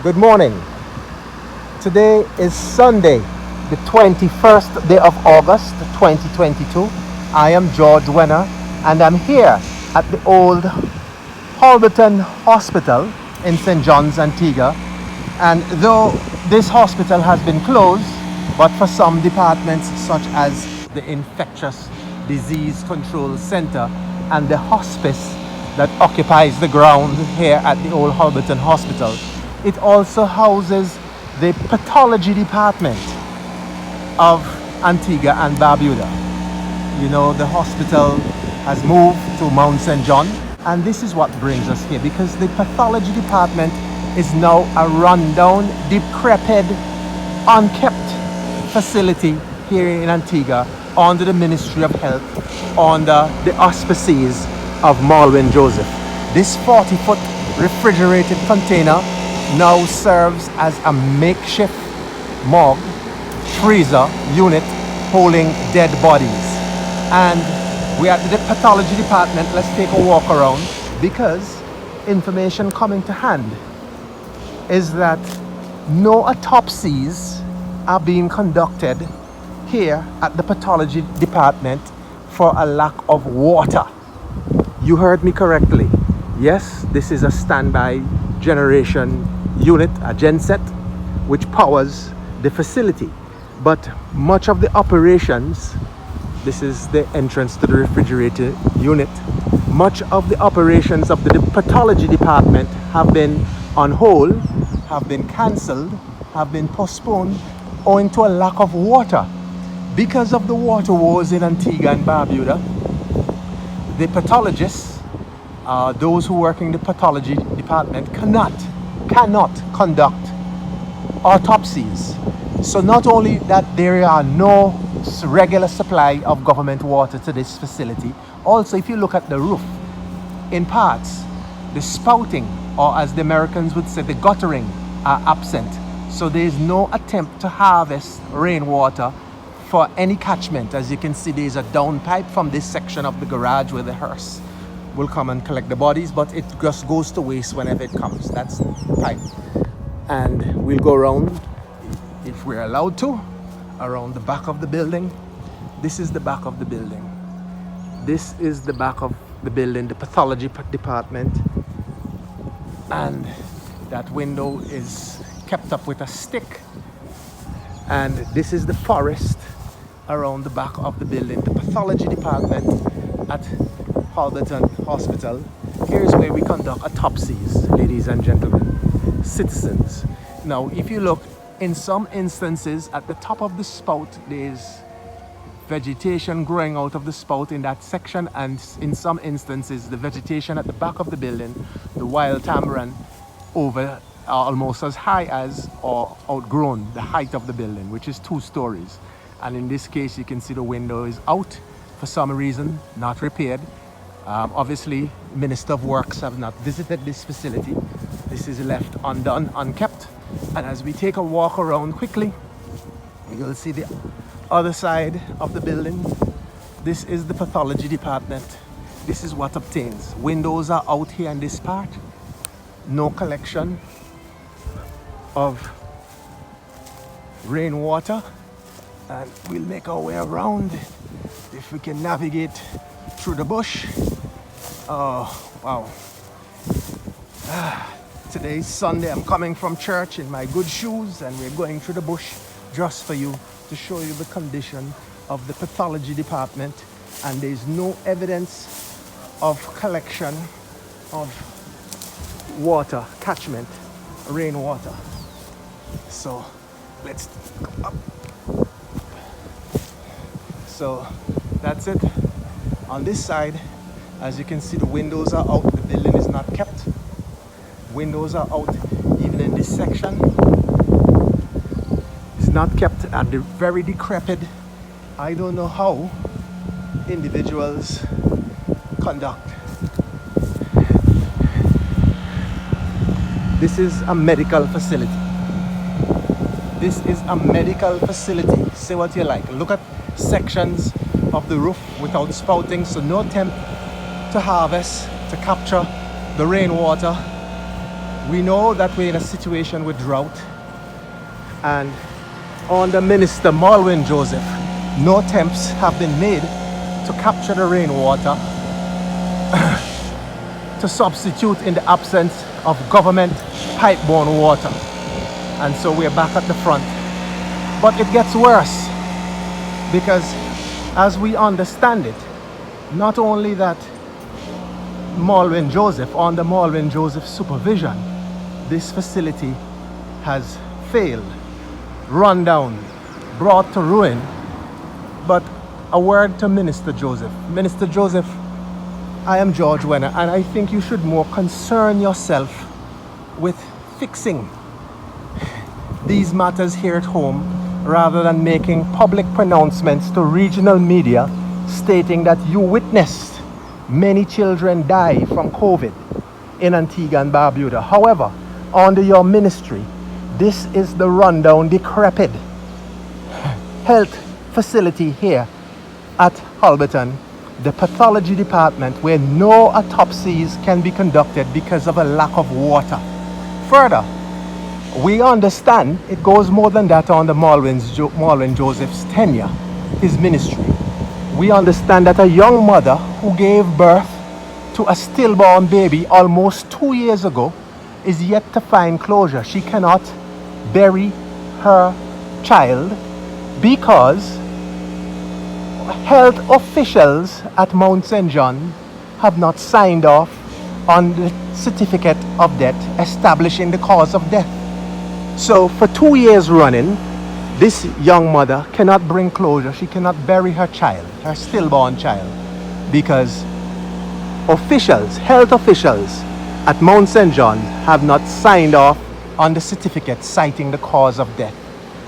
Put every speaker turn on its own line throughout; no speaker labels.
Good morning. Today is Sunday, the 21st day of August 2022. I am George Wenner and I'm here at the old Holberton Hospital in St. John's, Antigua. And though this hospital has been closed, but for some departments such as the Infectious Disease Control Center and the hospice that occupies the ground here at the old Holberton Hospital, it also houses the pathology department of Antigua and Barbuda. You know, the hospital has moved to Mount St. John, and this is what brings us here, because the pathology department is now a rundown, decrepit, unkept facility here in Antigua under the Ministry of Health, under the auspices of Molwyn Joseph. This 40-foot refrigerated container now serves as a makeshift morgue, freezer unit holding dead bodies. And we are at the pathology department. Let's take a walk around, because information coming to hand is that no autopsies are being conducted here at the pathology department for a lack of water. You heard me correctly. Yes, this is a standby generation unit, a genset, which powers the facility. But much of the operations, this is the entrance to the refrigerator unit, much of the operations of the pathology department have been on hold, have been cancelled, have been postponed owing to a lack of water. Because of the water woes in Antigua and Barbuda, the pathologists, those who work in the pathology department, cannot conduct autopsies. So not only that there are no regular supply of government water to this facility, also if you look at the roof, in parts, the spouting, or as the Americans would say, the guttering, are absent. So there is no attempt to harvest rainwater for any catchment. As you can see, there is a downpipe from this section of the garage where the hearse will come and collect the bodies, but it just goes to waste whenever it comes. That's the pipe. And we'll go around, if we're allowed to, around the back of the building. This is the back of the building. This is the back of the building, the pathology department. And that window is kept up with a stick. And this is the forest around the back of the building, the pathology department at Holberton Hospital. Here's where we conduct autopsies, ladies and gentlemen, citizens. Now, if you look, in some instances, at the top of the spout, there's vegetation growing out of the spout in that section, and in some instances, the vegetation at the back of the building, the wild tamarin, over almost as high as or outgrown the height of the building, which is 2 stories. And in this case, you can see the window is out for some reason, not repaired. Obviously, Minister of Works have not visited this facility. This is left undone, unkept. And as we take a walk around quickly, you'll see the other side of the building. This is the pathology department. This is what obtains. Windows are out here in this part. No collection of rainwater. And we'll make our way around if we can navigate through the bush. Oh, wow. Today's Sunday. I'm coming from church in my good shoes, and we're going through the bush just for you, to show you the condition of the pathology department. And there's no evidence of collection of water, catchment, rainwater. So let's go up. So that's it. On this side, as you can see, the windows are out. The building is not kept. Windows are out even in this section. It's not kept, at the very decrepit. I don't know how individuals conduct. This is a medical facility. This is a medical facility. Say what you like. Look at sections of the roof without spouting, so no attempt to harvest, to capture the rainwater. We know that we're in a situation with drought, and under Minister Molwyn Joseph, no attempts have been made to capture the rainwater to substitute in the absence of government pipe-borne water. And so we're back at the front. But it gets worse, because as we understand it, not only that Molwyn Joseph, under Molwyn Joseph's supervision, this facility has failed, run down, brought to ruin, but a word to Minister Joseph. Minister Joseph, I am George Wenner, and I think you should more concern yourself with fixing these matters here at home rather than making public pronouncements to regional media stating that you witnessed many children die from COVID in Antigua and Barbuda. However, under your ministry, this is the rundown, decrepit health facility here at Holberton, the pathology department, where no autopsies can be conducted because of a lack of water. Further, we understand it goes more than that under Molwyn Joseph's tenure, his ministry. We understand that a young mother who gave birth to a stillborn baby almost 2 years ago is yet to find closure. She cannot bury her child because health officials at Mount St. John have not signed off on the certificate of death establishing the cause of death. So for 2 years running, this young mother cannot bring closure. She cannot bury her child, her stillborn child, because officials, health officials at Mount St. John have not signed off on the certificate citing the cause of death.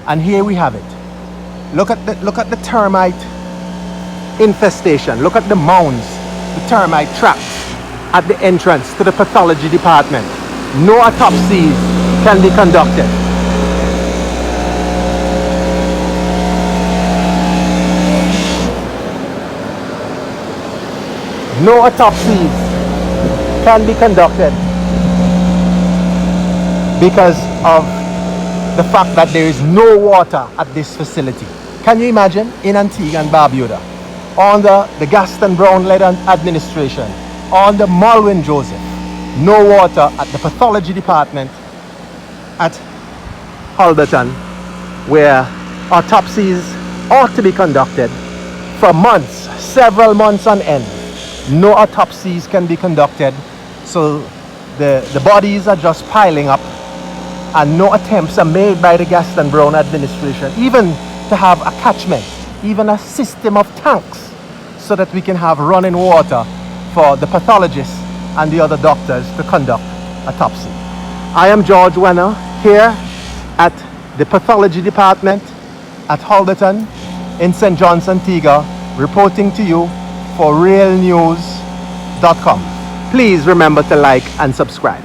And here we have it. Look at the termite infestation. Look at the mounds, the termite traps at the entrance to the pathology department. No autopsies can be conducted. No autopsies can be conducted because of the fact that there is no water at this facility. Can you imagine? In Antigua and Barbuda, under the Gaston Brown-led administration, under Molwyn Joseph, no water at the pathology department at Holberton, where autopsies ought to be conducted for months, several months on end. No autopsies can be conducted, so the bodies are just piling up, and no attempts are made by the Gaston Brown administration even to have a catchment, even a system of tanks, so that we can have running water for the pathologists and the other doctors to conduct autopsy. I am George Wenner here at the pathology department at Holberton in St. John's, Antigua, reporting to you for realnews.com. Please remember to like and subscribe.